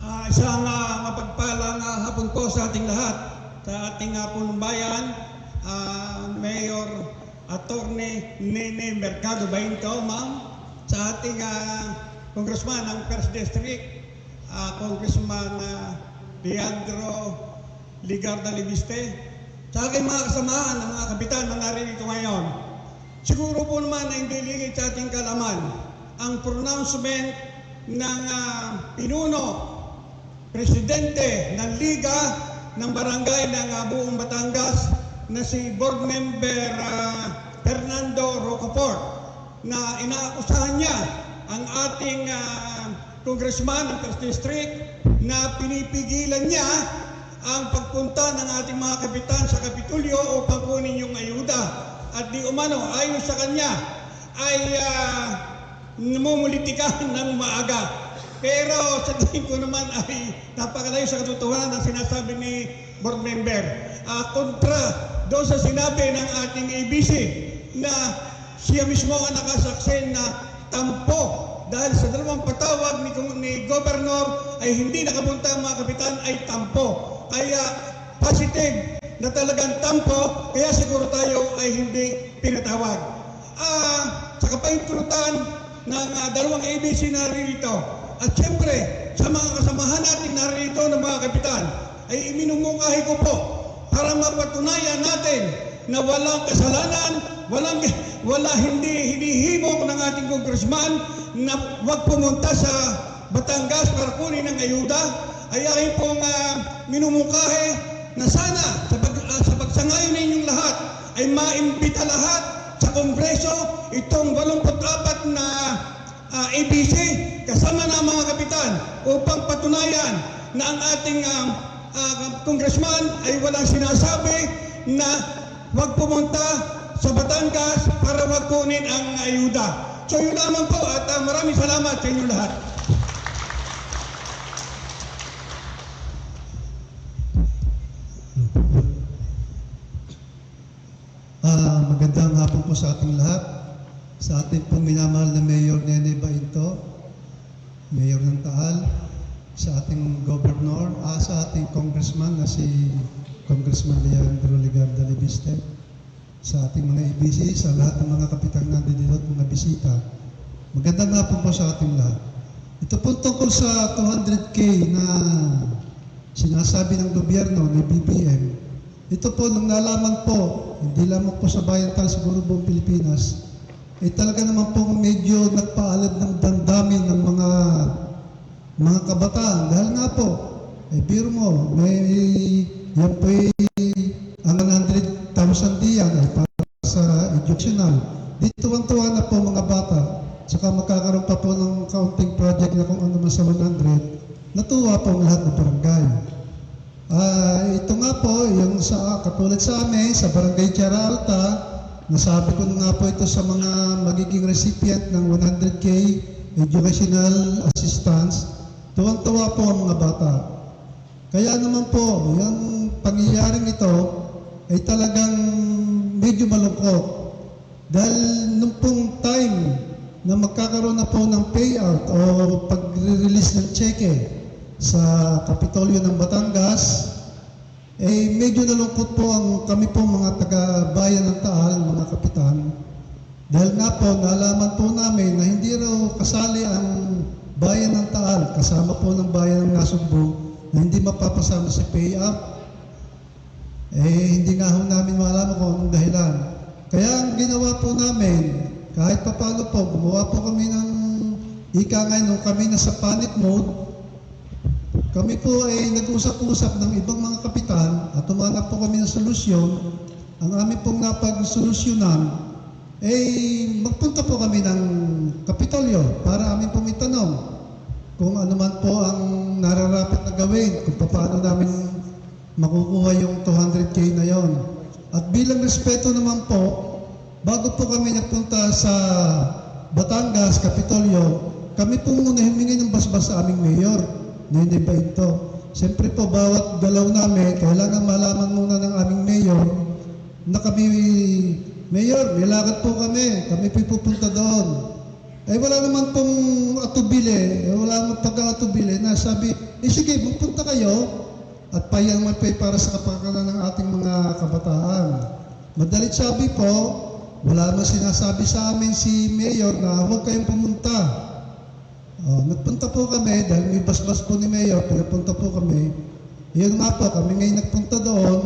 Isang mapagpalang hapon po sa ating lahat, sa ating punong bayan, Mayor Attorney Nene Mercado Bainto, ma'am, sa ating Congressman ng 1st District, Congressman Leandro Ligarda Libiste, sa aking mga kasamahan ng mga kapitan na naririto ngayon. Siguro po naman na hindi lingid sa ating kalaman ang pronouncement ng pinuno, presidente ng Liga ng Barangay ng buong Batangas na si Board Member Fernando Rocafort, na inaakusahan niya ang ating congressman ng 1st District na pinipigilan niya ang pagpunta ng ating mga kapitan sa Kapitolyo upang kunin yung ayuda. At di umano, ayon sa kanya, ay namumulitikan ng maaga. Pero sa tingin ko naman ay napakalayo sa katotohanan ang sinasabi ni board member. Kontra doon sa sinabi ng ating ABC na siya mismo ang nakasaksi na tampo dahil sa dalawang patawag ni Governor ay hindi nakapunta ang mga kapitan ay tampo. Kaya positive na talagang tampo, kaya siguro tayo ay hindi pinatawag. Sa kapaintulutan ng dalawang ABC narito, at siyempre sa mga kasamahan natin narito ng mga kapitan, ay iminumungkahi ko po para mapatunayan natin na walang kasalanan, wala hindi hinihimok ng ating congressman na wag pumunta sa Batangas para kunin ng ayuda. Ay aking pong minumungkahi na sana sa pagsangayon ninyong lahat ay maimbita lahat sa Kongreso itong 84 na ABC kasama na mga kapitan upang patunayan na ang ating congressman ay walang sinasabi na wag pumunta sa Batangas para wag kunin ang ayuda. So yun lamang po at maraming salamat sa inyo lahat. Magandang hapon po sa ating lahat. Sa ating pong minamahal na Mayor Nene Bainto, Mayor ng Taal, sa ating Governor, sa ating Congressman na si Congressman Leandro Ligarda Libiste, sa ating mga ABC, sa lahat ng mga kapitang nandito at mga bisita. Magandang hapon po sa ating lahat. Ito po tungkol sa 200K na sinasabi ng gobyerno ni BBM. Ito po, nung nalaman po, hindi lamang po sa bayan tal, siguro buong Pilipinas, ay talaga naman po medyo nagpaalab ng damdamin ng mga kabataan. Dahil nga po, biro mo, yan po ang 100,000 diyan ay para sa educational. Dito tuwang-tuwa na po mga bata, saka magkakaroon pa po ng counting project na kung ano man sa 100, natuwa po ang lahat ng barangay. Ito nga po, yung katulad sa amin, sa Barangay Tierra Alta, nasabi ko nga po ito sa mga magiging recipient ng 100K educational assistance, tuwang-tuwa po ang mga bata. Kaya naman po, yung pangyayaring ito ay talagang medyo malungkot. Dahil nung pong time na magkakaroon na po ng payout o pag-release ng cheque sa Kapitolyo ng Batangas, medyo nalungkot po kami po mga taga-bayan ng Taal, mga kapitan. Dahil nga po, nalaman po namin na hindi raw kasali ang bayan ng Taal, kasama po ng bayan ng Nasugbu, na hindi mapapasama sa payout. Hindi nga ho namin malaman kung anong dahilan. Kaya ang ginawa po namin, kahit papano po, gumawa po kami ng ika ngayon, nung kami nasa panic mode, kami po ay nag-usap-usap ng ibang mga kapitan at tumanap po kami ng solusyon. Ang amin pong napag-solusyonan magpunta po kami ng Kapitolyo para amin pong itanong kung ano man po ang nararapat na gawin, kung paano namin makukuha yung 200K na yon. At bilang respeto naman po, bago po kami nagpunta sa Batangas, Kapitolyo, kami po muna humingi ng basbas sa aming mayor, Nene Bainto. Siyempre po, bawat galaw namin, kailangan malaman muna ng aming mayor na kami, Mayor, may lakad po kami po pupunta doon. Wala naman pong atubili, wala wala mong pagkakatubili na sabi, sige, pupunta kayo at payan man para sa kapakanan ng ating mga kabataan. Madalit sabi po, wala man sinasabi sa amin si Mayor na huwag kayong pumunta. Nagpunta po kami dahil may basbas po ni Mayor, pinapunta po kami. Yun nga po, kami ngayon nagpunta doon,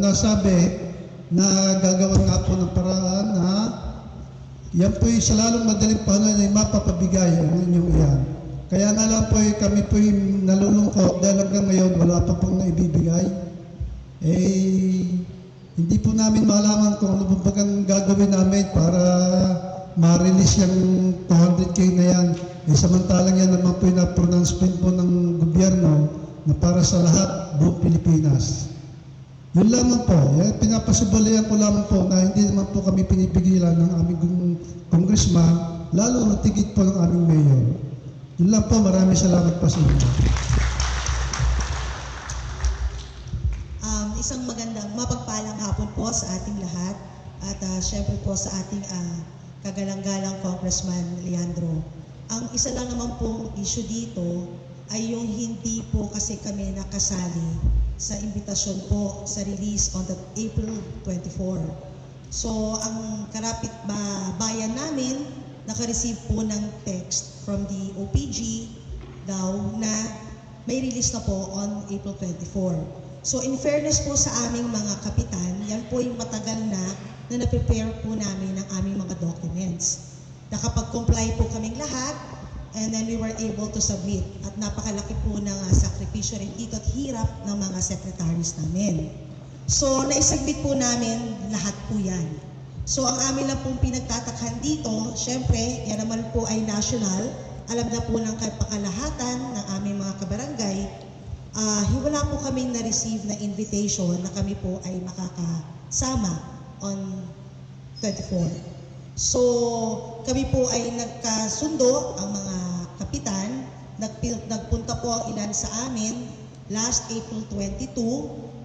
nasabi na gagawin nga po ng paraan na yan po sa lalong madaling panahon ay mapapabigay ang inyong iyan. Kaya nga lang po kami po nalulungkot dahil hanggang ngayon wala pa pong naibibigay. Hindi po namin malaman kung ano po bagang gagawin namin para ma-release yung 200K na yan. Samantalang yan naman po yung pronouncement po ng gobyerno na para sa lahat buong Pilipinas. Yun lamang po, pinapasubalihan ko lamang po na hindi naman po kami pinipigilan ng aming congressman, lalo na tigit po ng aming mayor. Yun lang po, maraming salamat po sa inyo. Isang magandang mapagpalang hapon po sa ating lahat at syempre po sa ating kagalang-galang Congressman Leandro. Ang isa lang naman pong issue dito ay yung hindi po kasi kami nakasali sa imbitasyon po sa release on the April 24. So, ang karapit bayan namin, naka-receive po ng text from the OPG daw na may release na po on April 24. So, in fairness po sa aming mga kapitan, yan po yung matagal na na-prepare po namin ang aming mga documents. Nakapag-comply po kaming lahat, and then we were able to submit. At napakalaki po ng sakripisyo rin dito at hirap ng mga secretaries namin. So, naisubmit po namin lahat po yan. So, ang amin lang pong pinagtatakhan dito, syempre, yan naman po ay national. Alam na po ng kapakalahatan ng aming mga kabarangay. Wala po kaming na-receive na invitation na kami po ay makakasama on 24. So, kami po ay nagkasundo, ang mga kapitan, nagpunta po ang ilan sa amin last April 22,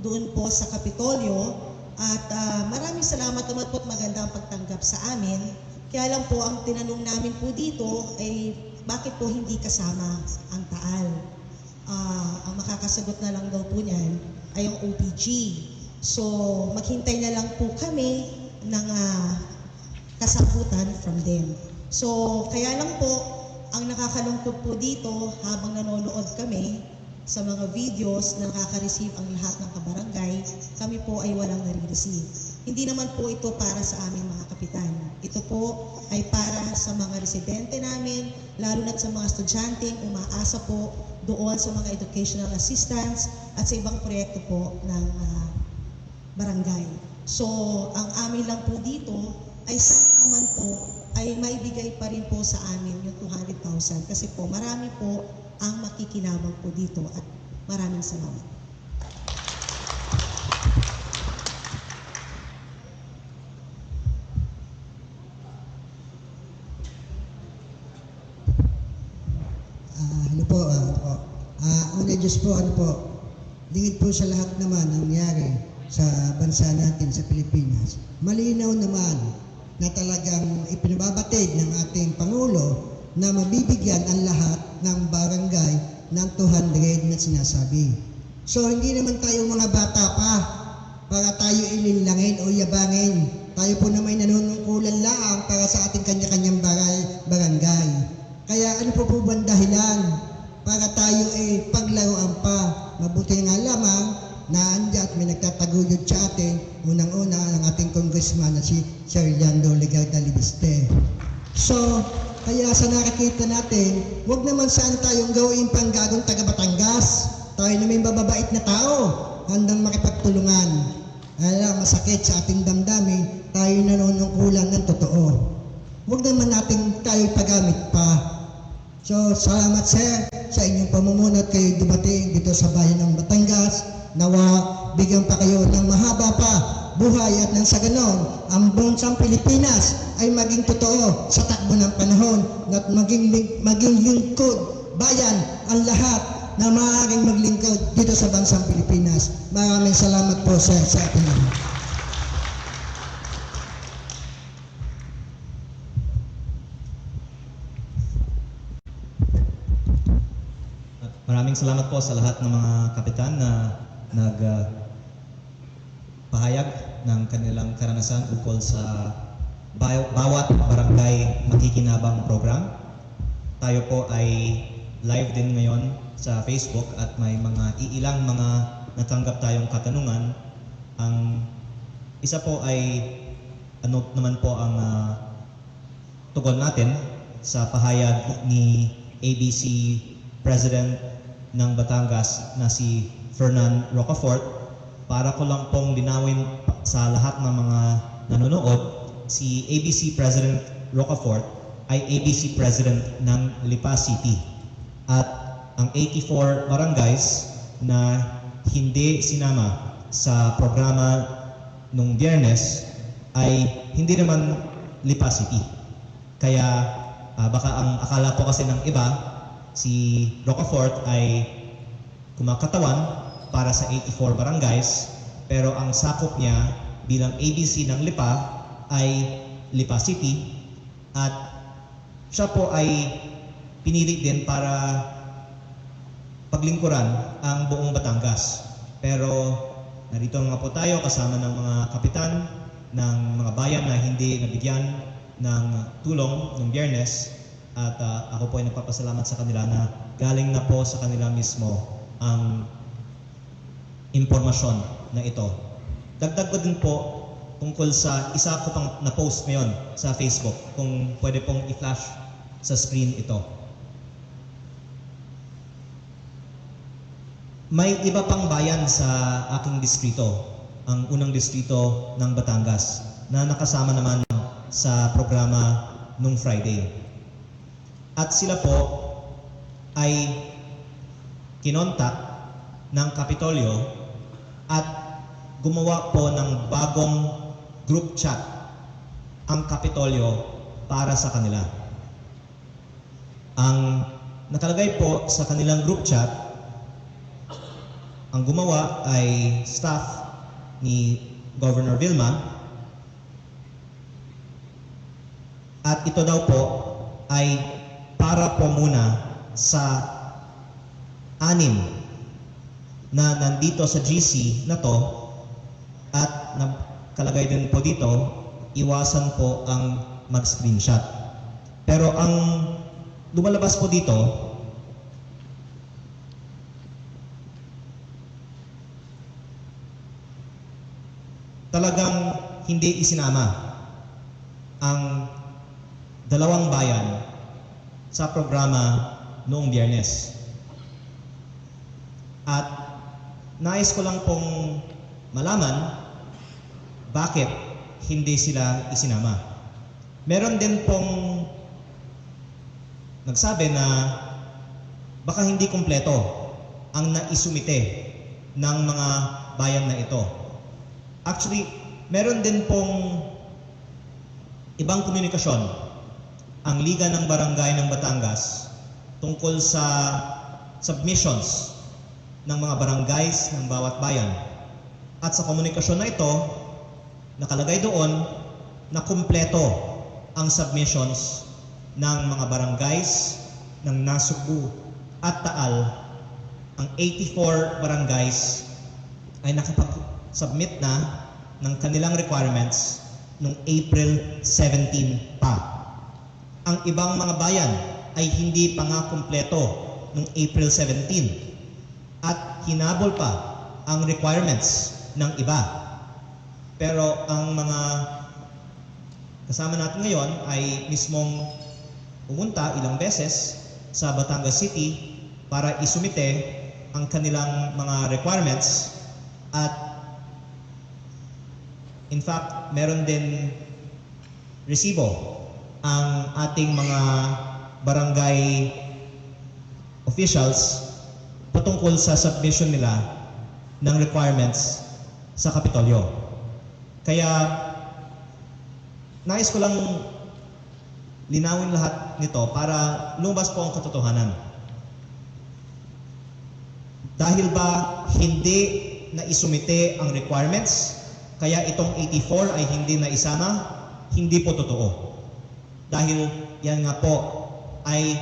doon po sa Kapitolyo. At maraming salamat naman po at magandang pagtanggap sa amin. Kaya lang po, ang tinanong namin po dito ay bakit po hindi kasama ang Taal? Ang makakasagot na lang daw po niyan ay ang OPG. So, maghintay na lang po kami ng kasagutan from them. So, kaya lang po, ang nakakalungkot po dito habang nanonood kami sa mga videos na nakaka-receive ang lahat ng kabarangay, kami po ay walang nare-receive. Hindi naman po ito para sa aming mga kapitan. Ito po ay para sa mga residente namin, lalo na sa mga estudyanteng umaasa po doon sa mga educational assistance at sa ibang proyekto po ng barangay. So, ang amin lang po dito ay sana naman po ay maibigay pa rin po sa amin yung 200,000 kasi po marami po ang makikinabang po dito at maraming salamat. Ano po, una Diyos po, lingid po sa lahat naman ang nangyari sa bansa natin sa Pilipinas. Malinaw naman na talagang ipinababatid ng ating Pangulo na mabibigyan ang lahat ng barangay ng 200 na sinasabi. So hindi naman tayo mga bata pa para tayo ilinlangin o yabangin. Tayo po na may nanunungkulan lang para sa ating kanya-kanyang barangay. Kaya ano po ba ang dahilan para tayo paglaruan pa? Mabuti nga lamang na andyan at may nagtataguyod sa atin, unang-una ang ating congressman na si Sir Leandro Legarda Libiste. So, kaya sa nakikita natin, huwag naman saan tayong gawin panggagong taga Batangas. Tayo na may bababait na tao, handang makipagtulungan. Kaya masakit sa ating damdamin, tayo nanunungkulan ng totoo. Huwag naman natin tayo pagamit pa. So, salamat sir sa inyong pamumuno at kayo dumating dito sa bayan ng Batangas. Nawa, bigyan pa kayo ng mahaba pa buhay at nang sa ganon, ang bansang Pilipinas ay maging totoo sa takbo ng panahon at maging lingkod bayan ang lahat na maaaring maglingkod dito sa bansang Pilipinas. Maraming salamat po sir sa ating lahat. Maraming salamat po sa lahat ng mga kapitan na pahayag ng kanilang karanasan ukol sa bawat barangay makikinabang program. Tayo po ay live din ngayon sa Facebook at may ilang mga natanggap tayong katanungan. Ang isa po ay ano naman po ang tugon natin sa pahayag ni ABC President ng Batangas na si Fernan Rocafort. Para ko lang pong linawin sa lahat ng mga nanonood, si ABC President Rocafort ay ABC President ng Lipa City. At ang 84 barangays na hindi sinama sa programa nung Biyernes ay hindi naman Lipa City. Kaya baka ang akala po kasi ng iba, si Rocafort ay kumakatawan para sa 84 barangays, pero ang sakop niya bilang ABC ng Lipa ay Lipa City, at siya po ay pinili din para paglingkuran ang buong Batangas. Pero narito nga po tayo kasama ng mga kapitan ng mga bayan na hindi nabigyan ng tulong ng Biyernes, at ako po ay nagpapasalamat sa kanila na galing na po sa kanila mismo ang impormasyon na ito. Dagdag ko din po tungkol sa isa ko pang na-post ngayon sa Facebook, kung pwede pong i-flash sa screen ito. May iba pang bayan sa aking distrito, ang unang distrito ng Batangas, na nakasama naman sa programa nung Friday. At sila po ay kinontak ng Kapitolyo at gumawa po ng bagong group chat ang Kapitolyo para sa kanila. Ang nakalagay po sa kanilang group chat, ang gumawa ay staff ni Governor Vilma, at ito daw po ay para po muna sa 6 na nandito sa GC na to, at nakalagay din po dito, iwasan po ang mag-screenshot. Pero ang lumalabas po dito, talagang hindi isinama ang dalawang bayan sa programa noong Biyernes. At nais ko lang pong malaman bakit hindi sila isinama. Meron din pong nagsabi na baka hindi kumpleto ang naisumite ng mga bayan na ito. Actually, meron din pong ibang komunikasyon ang Liga ng Barangay ng Batangas tungkol sa submissions ng mga barangays ng bawat bayan. At sa komunikasyon na ito, nakalagay doon na kumpleto ang submissions ng mga barangays ng Nasugbu at Taal. Ang 84 barangays ay nakapag-submit na ng kanilang requirements noong April 17 pa. Ang ibang mga bayan ay hindi pa nga kumpleto noong April 17 at hinabol pa ang requirements ng iba. Pero ang mga kasama natin ngayon ay mismong pumunta ilang beses sa Batangas City para isumite ang kanilang mga requirements, at in fact, meron din resibo ang ating mga barangay officials patungkol sa submission nila ng requirements sa Kapitolyo. Kaya nais ko lang linawin lahat nito para lumabas po ang katotohanan. Dahil ba hindi na isumite ang requirements, kaya itong 84 ay hindi na isama? Hindi po totoo. Dahil yan nga po ay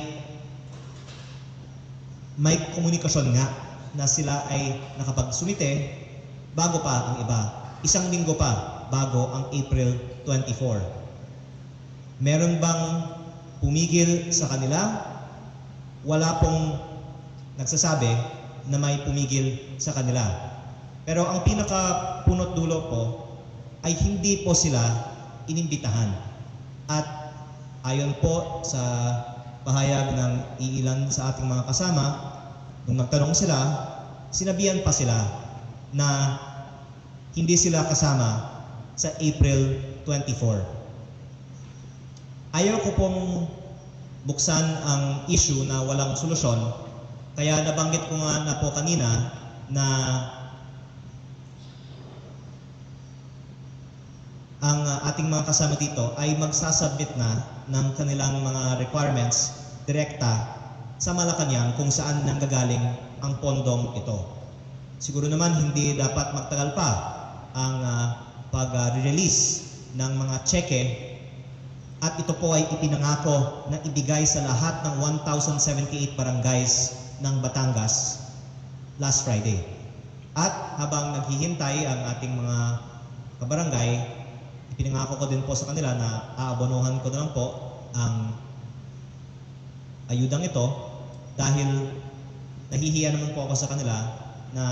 may komunikasyon nga na sila ay nakapagsumite bago pa ang iba. Isang linggo pa bago ang April 24. Meron bang pumigil sa kanila? Wala pong nagsasabi na may pumigil sa kanila. Pero ang pinaka-punot dulo po ay hindi po sila inimbitahan. At ayon po sa pahayag ng iilan sa ating mga kasama, nung nagtanong sila, sinabihan pa sila na hindi sila kasama sa April 24. Ayaw ko pong buksan ang issue na walang solusyon, kaya nabanggit ko nga na po kanina na ang ating mga kasama dito ay magsasubmit na ng kanilang mga requirements direkta sa Malacanang kung saan nanggagaling ang pondong ito. Siguro naman hindi dapat magtagal pa ang pag-release ng mga cheque at ito po ay ipinangako na ibigay sa lahat ng 1,078 barangays ng Batangas last Friday. At habang naghihintay ang ating mga kabarangay, ipinangako ko din po sa kanila na aabonohan ko na lang po ang ayudang ito dahil nahihiya naman po ako sa kanila na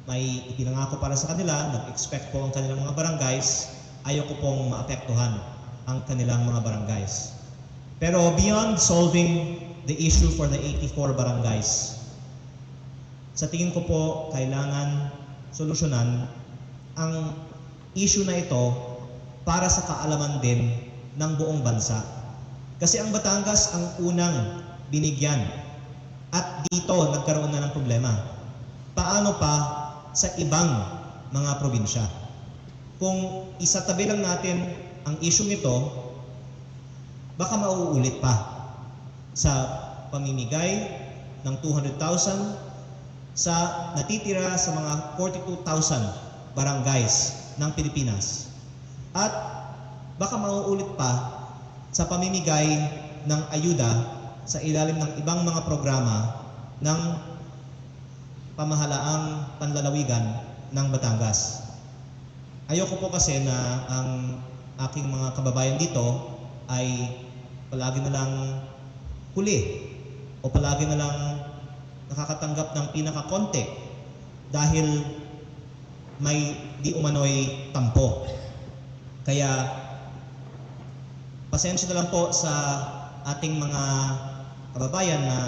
may ipinangako para sa kanila, nag-expect po ang kanilang mga barangays, ayaw ko pong maapektuhan ang kanilang mga barangays. Pero beyond solving the issue for the 84 barangays, sa tingin ko po kailangan solusyonan ang issue na ito para sa kaalaman din ng buong bansa. Kasi ang Batangas ang unang binigyan at dito nagkaroon na ng problema. Paano pa sa ibang mga probinsya? Kung isatabi lang natin ang issue nito, baka mauulit pa sa pamimigay ng 200,000 sa natitira sa mga 42,000 barangays ng Pilipinas. At baka mauulit pa sa pamimigay ng ayuda sa ilalim ng ibang mga programa ng pamahalaang panlalawigan ng Batangas. Ayoko po kasi na ang aking mga kababayan dito ay palagi na lang huli o palagi na lang nakakatanggap ng pinakakonti dahil may di umano'y tampo. Kaya pasensya na lang po sa ating mga kababayan na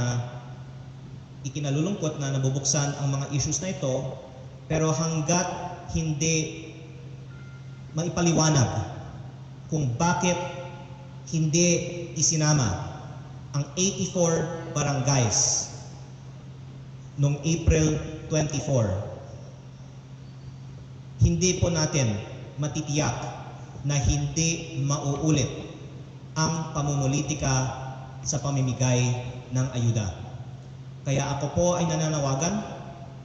ikinalulungkot na nabubuksan ang mga issues na ito, pero hanggat hindi maipaliwanag kung bakit hindi isinama ang 84 barangays noong April 24, hindi po natin matitiyak na hindi mauulit ang pamumulitika sa pamimigay ng ayuda. Kaya ako po ay nananawagan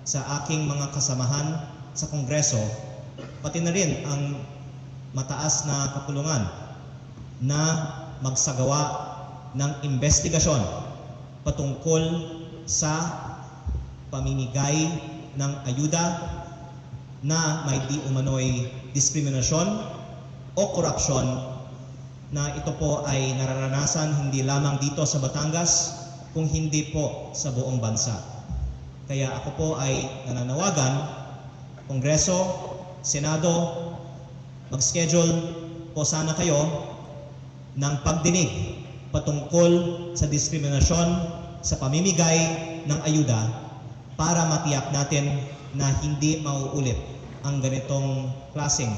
sa aking mga kasamahan sa Kongreso, pati na rin ang mataas na kapulungan na magsagawa ng investigasyon patungkol sa pamimigay ng ayuda na may di umano'y diskriminasyon o korupsyon na ito po ay nararanasan hindi lamang dito sa Batangas, kung hindi po sa buong bansa. Kaya ako po ay nananawagan, Kongreso, Senado, mag-schedule po sana kayo ng pagdinig patungkol sa diskriminasyon sa pamimigay ng ayuda para matiyak natin na hindi mauulit ang ganitong klaseng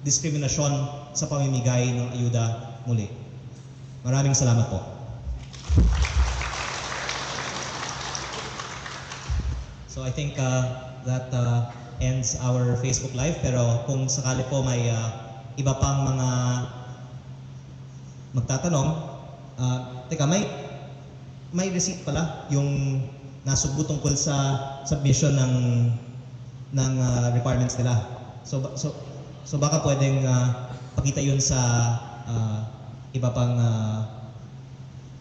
diskriminasyon sa pamimigay ng ayuda muli. Maraming salamat po. So I think that ends our Facebook Live, pero kung sakali po may iba pang mga magtatanong, teka, may receipt pala yung nasugbo tungkol sa submission ng requirements nila. So baka pwedeng pakita yun sa iba pang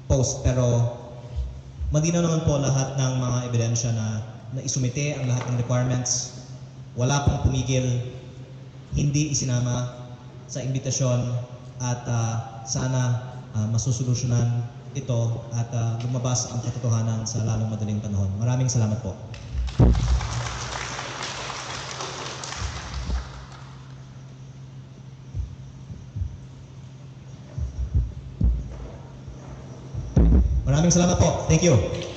post, pero Malinaw naman po lahat ng mga ebidensya na isumite ang lahat ng requirements. Wala pong pumigil, hindi isinama sa imbitasyon at sana masusolusyonan ito at lumabas ang katotohanan sa lalong madaling panahon. Maraming salamat po. Maraming salamat po. Thank you.